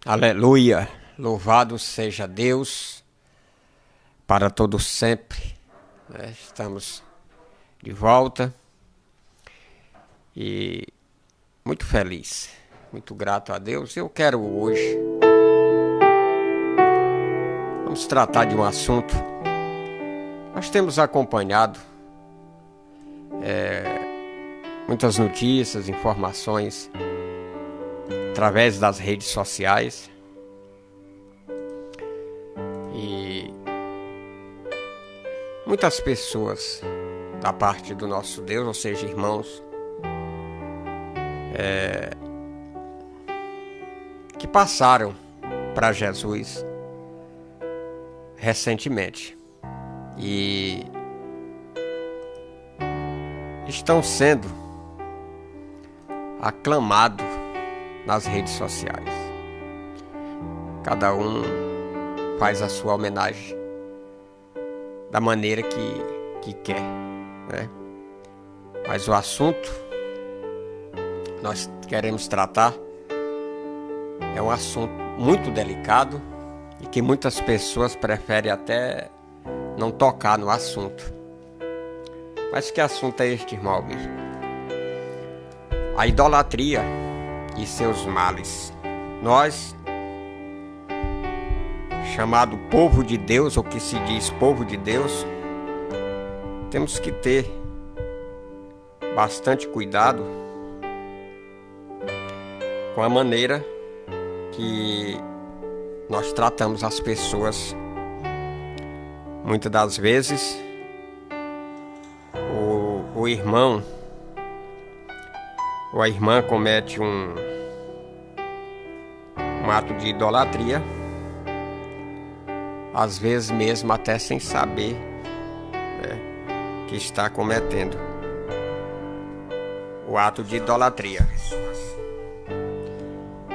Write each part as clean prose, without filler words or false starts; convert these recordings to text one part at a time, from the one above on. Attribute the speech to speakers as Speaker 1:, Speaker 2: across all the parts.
Speaker 1: Aleluia! Louvado seja Deus para todo sempre. Estamos de volta e muito feliz, muito grato a Deus. Eu quero hoje, vamos tratar de um assunto. Nós temos acompanhado muitas notícias, informações através das redes sociais e muitas pessoas da parte do nosso Deus, ou seja, irmãos, que passaram para Jesus recentemente e estão sendo aclamados nas redes sociais. Cada um faz a sua homenagem da maneira que quer, né? Mas o assunto que nós queremos tratar é um assunto muito delicado e que muitas pessoas preferem até não tocar no assunto. Mas que assunto é este, irmão Albispo? A idolatria e seus males. Nós, chamado povo de Deus, ou que se diz povo de Deus, temos que ter bastante cuidado com a maneira que nós tratamos as pessoas. Muitas das vezes o irmão ou a irmã comete um ato de idolatria, às vezes mesmo até sem saber, né, que está cometendo o ato de idolatria.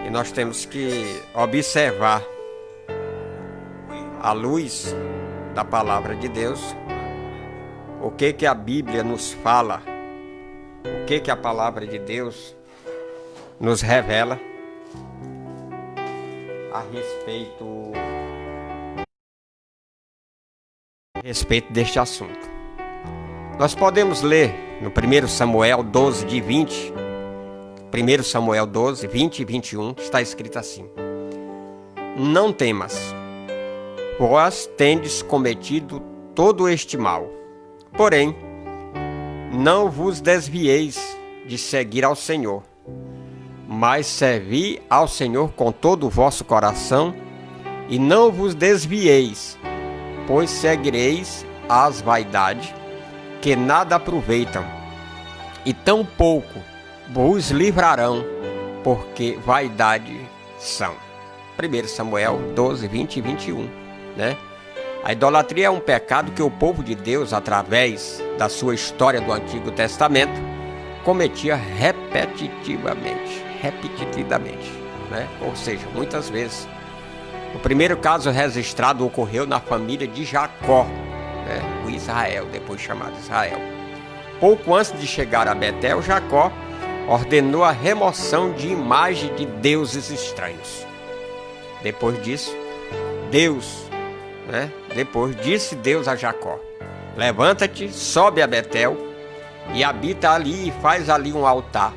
Speaker 1: E nós temos que observar, à luz da palavra de Deus, o que a Bíblia nos fala, o que a palavra de Deus nos revela a respeito deste assunto. Nós podemos ler no 1 Samuel 12, de 20, 1 Samuel 12, 20 e 21, está escrito assim: Não temas, vós tendes cometido todo este mal, porém, não vos desvieis de seguir ao Senhor, mas servi ao Senhor com todo o vosso coração, e não vos desvieis, pois seguireis as vaidades, que nada aproveitam, e tão pouco vos livrarão, porque vaidade são. 1 Samuel 12, 20 e 21, né? A idolatria é um pecado que o povo de Deus, através da sua história do Antigo Testamento, cometia repetidamente, né? Ou seja, muitas vezes. O primeiro caso registrado ocorreu na família de Jacó, né? O Israel, depois chamado Israel. Pouco antes de chegar a Betel, Jacó ordenou a remoção de imagem de deuses estranhos. Depois disso, Depois disse Deus a Jacó: Levanta-te, sobe a Betel e habita ali e faz ali um altar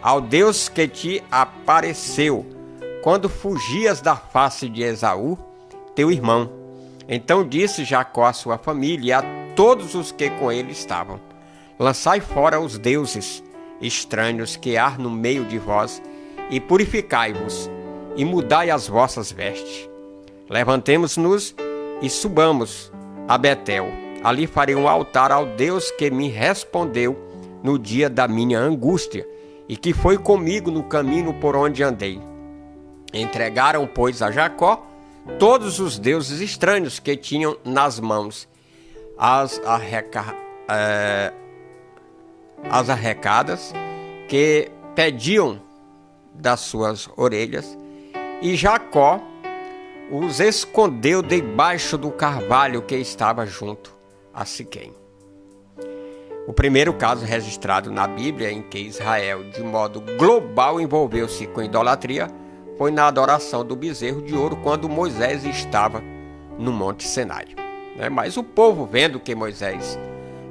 Speaker 1: ao Deus que te apareceu quando fugias da face de Esaú, teu irmão. Então disse Jacó à sua família e a todos os que com ele estavam: Lançai fora os deuses estranhos que há no meio de vós e purificai-vos e mudai as vossas vestes. Levantemo-nos e subamos a Betel. Ali farei um altar ao Deus que me respondeu no dia da minha angústia e que foi comigo no caminho por onde andei. Entregaram, pois, a Jacó todos os deuses estranhos que tinham nas mãos, as arrecadas que pediam das suas orelhas, e Jacó os escondeu debaixo do carvalho que estava junto a Siquém. O primeiro caso registrado na Bíblia em que Israel, de modo global, envolveu-se com idolatria foi na adoração do bezerro de ouro quando Moisés estava no Monte Sinai. Mas o povo, vendo que Moisés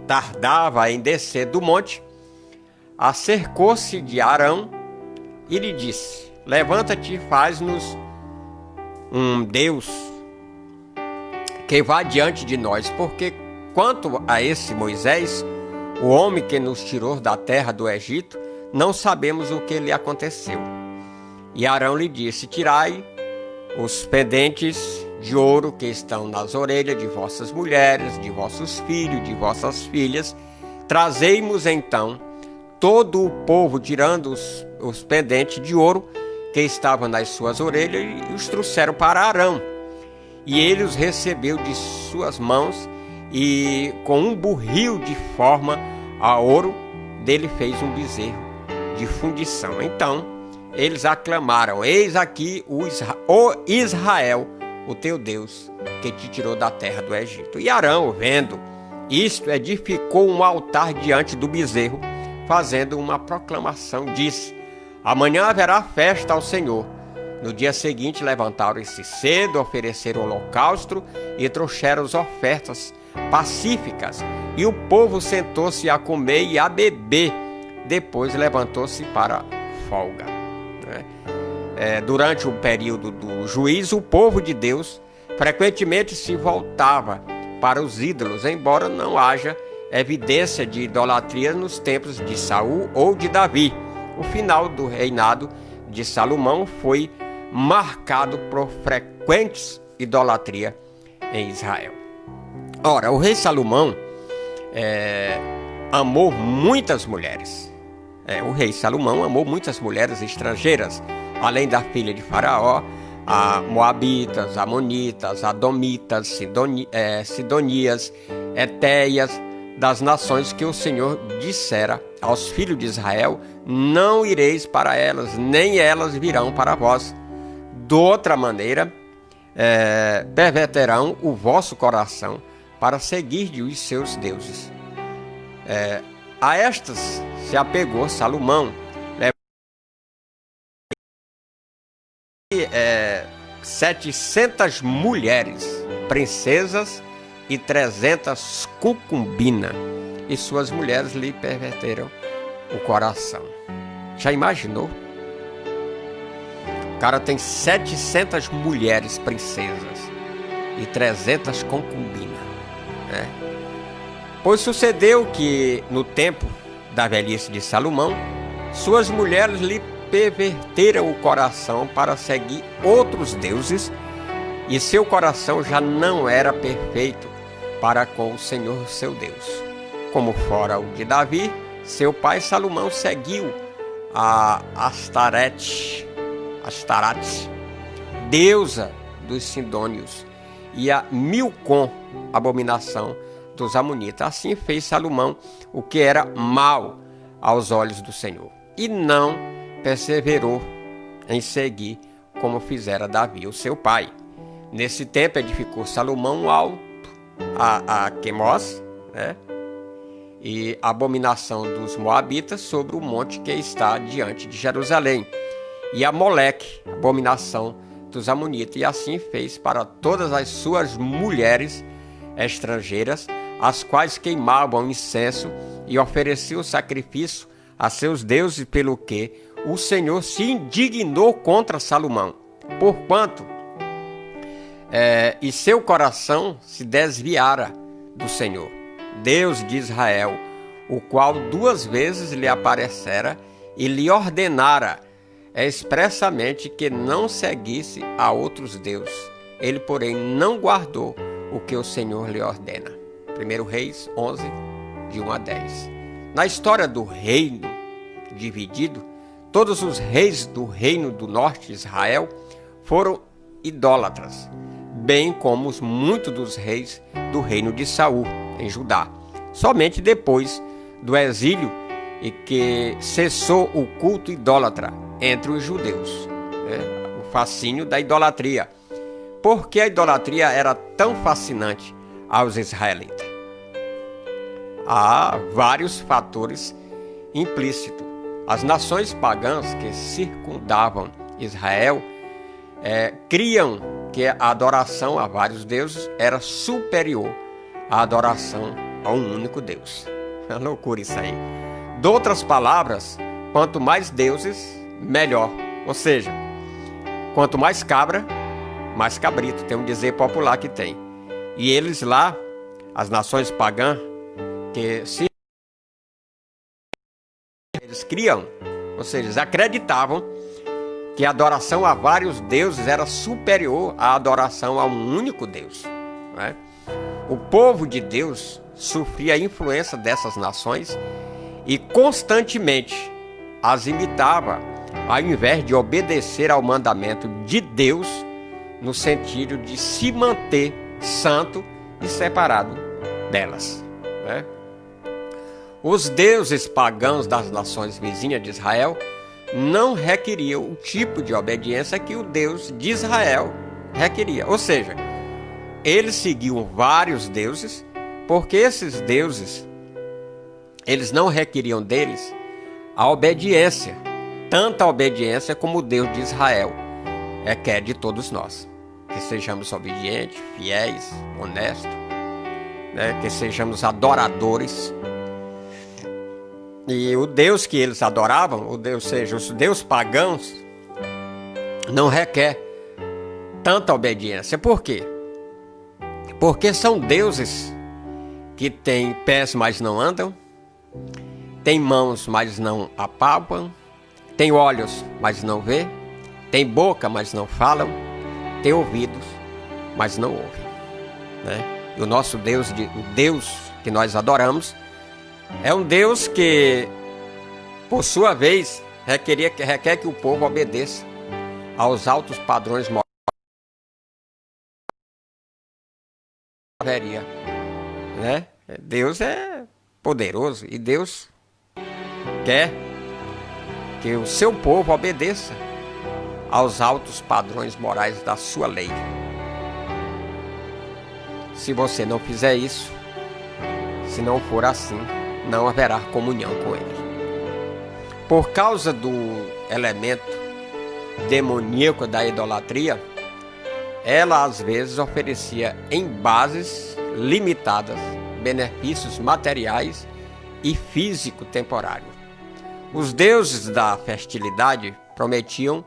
Speaker 1: tardava em descer do monte, acercou-se de Arão e lhe disse: levanta-te e faz-nos um Deus que vá diante de nós, porque quanto a esse Moisés, o homem que nos tirou da terra do Egito, não sabemos o que lhe aconteceu. E Arão lhe disse: tirai os pendentes de ouro que estão nas orelhas de vossas mulheres, de vossos filhos, de vossas filhas. Trazei-mos então todo o povo, tirando os pendentes de ouro que estavam nas suas orelhas, e os trouxeram para Arão. E ele os recebeu de suas mãos, e com um burril de forma a ouro, dele fez um bezerro de fundição. Então eles aclamaram: eis aqui o Israel, o teu Deus, que te tirou da terra do Egito. E Arão, vendo isto, edificou um altar diante do bezerro, fazendo uma proclamação, disse: amanhã haverá festa ao Senhor. No dia seguinte levantaram-se cedo, ofereceram holocausto e trouxeram as ofertas pacíficas. E o povo sentou-se a comer e a beber. Depois levantou-se para folga. Durante o período do juízo, o povo de Deus frequentemente se voltava para os ídolos, embora não haja evidência de idolatria nos tempos de Saul ou de Davi. O final do reinado de Salomão foi marcado por frequentes idolatria em Israel. Ora, o rei Salomão amou muitas mulheres. O rei Salomão amou muitas mulheres estrangeiras, além da filha de Faraó, a Moabitas, Amonitas, Adomitas, Sidonias, Etéias, das nações que o Senhor dissera aos filhos de Israel: não ireis para elas, nem elas virão para vós. De outra maneira, perverterão o vosso coração para seguir os seus deuses. A estas se apegou Salomão, 700 mulheres, princesas e 300 concubinas, e suas mulheres lhe perverteram o coração. Já imaginou? O cara tem 700 mulheres, princesas e 300 concubinas, Pois sucedeu que, no tempo da velhice de Salomão, suas mulheres lhe perverteram o coração para seguir outros deuses, e seu coração já não era perfeito para com o Senhor seu Deus. Como fora o de Davi, seu pai, Salomão seguiu a Astarete, deusa dos Sidônios, e a Milcom, abominação dos Amonitas. Assim fez Salomão o que era mal aos olhos do Senhor, e não perseverou em seguir como fizera Davi, o seu pai. Nesse tempo edificou Salomão um alto a Quemós, e a abominação dos Moabitas sobre o monte que está diante de Jerusalém, e a Moleque, abominação dos Amonitas. E assim fez para todas as suas mulheres estrangeiras, as quais queimavam incenso e ofereciam sacrifício a seus deuses, pelo que o Senhor se indignou contra Salomão, porquanto e seu coração se desviara do Senhor, Deus de Israel, o qual 2 vezes lhe aparecera e lhe ordenara expressamente que não seguisse a outros deuses. Ele, porém, não guardou o que o Senhor lhe ordena. 1 Reis 11, de 1 a 10. Na história do reino dividido, todos os reis do reino do norte, Israel, foram idólatras, bem como muitos dos reis do reino de Saul, em Judá. Somente depois do exílio e que cessou o culto idólatra entre os judeus, o fascínio da idolatria. Porque a idolatria era tão fascinante aos israelitas? Há vários fatores implícitos. As nações pagãs que circundavam Israel criam que a adoração a vários deuses era superior à adoração a um único Deus. É uma loucura isso aí. De outras palavras, quanto mais deuses, melhor. Ou seja, quanto mais cabra, mais cabrito. Tem um dizer popular que tem. E eles lá, as nações pagãs, que se eles criam, ou seja, eles acreditavam que a adoração a vários deuses era superior à adoração a um único Deus, né? O povo de Deus sofria a influência dessas nações e constantemente as imitava, ao invés de obedecer ao mandamento de Deus, no sentido de se manter santo e separado delas, né? Os deuses pagãos das nações vizinhas de Israel não requeriam o tipo de obediência que o Deus de Israel requeria. Ou seja, eles seguiam vários deuses, porque esses deuses, eles não requeriam deles a obediência, tanta obediência como o Deus de Israel quer de todos nós. Que sejamos obedientes, fiéis, honestos, né? Que sejamos adoradores. E o Deus que eles adoravam, ou seja, os deuses pagãos, não requer tanta obediência. Por quê? Porque são deuses que têm pés, mas não andam, têm mãos, mas não apalpam, têm olhos, mas não vê, têm boca, mas não falam, têm ouvidos, mas não ouvem, né? E o nosso Deus, o Deus que nós adoramos, é um Deus que, por sua vez, requer que o povo obedeça aos altos padrões morais, né? Deus é poderoso e Deus quer que o seu povo obedeça aos altos padrões morais da sua lei. Se você não fizer isso, se não for assim, não haverá comunhão com ele. Por causa do elemento demoníaco da idolatria, ela às vezes oferecia em bases limitadas benefícios materiais e físico temporários. Os deuses da fertilidade prometiam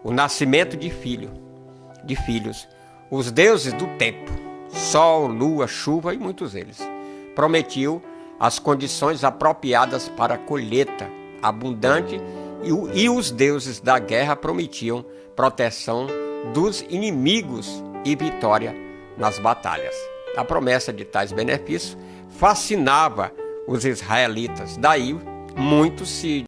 Speaker 1: o nascimento de filhos. Os deuses do tempo, sol, lua, chuva e muitos deles, prometiam as condições apropriadas para a colheita abundante e os deuses da guerra prometiam proteção dos inimigos e vitória nas batalhas. A promessa de tais benefícios fascinava os israelitas, daí muitos se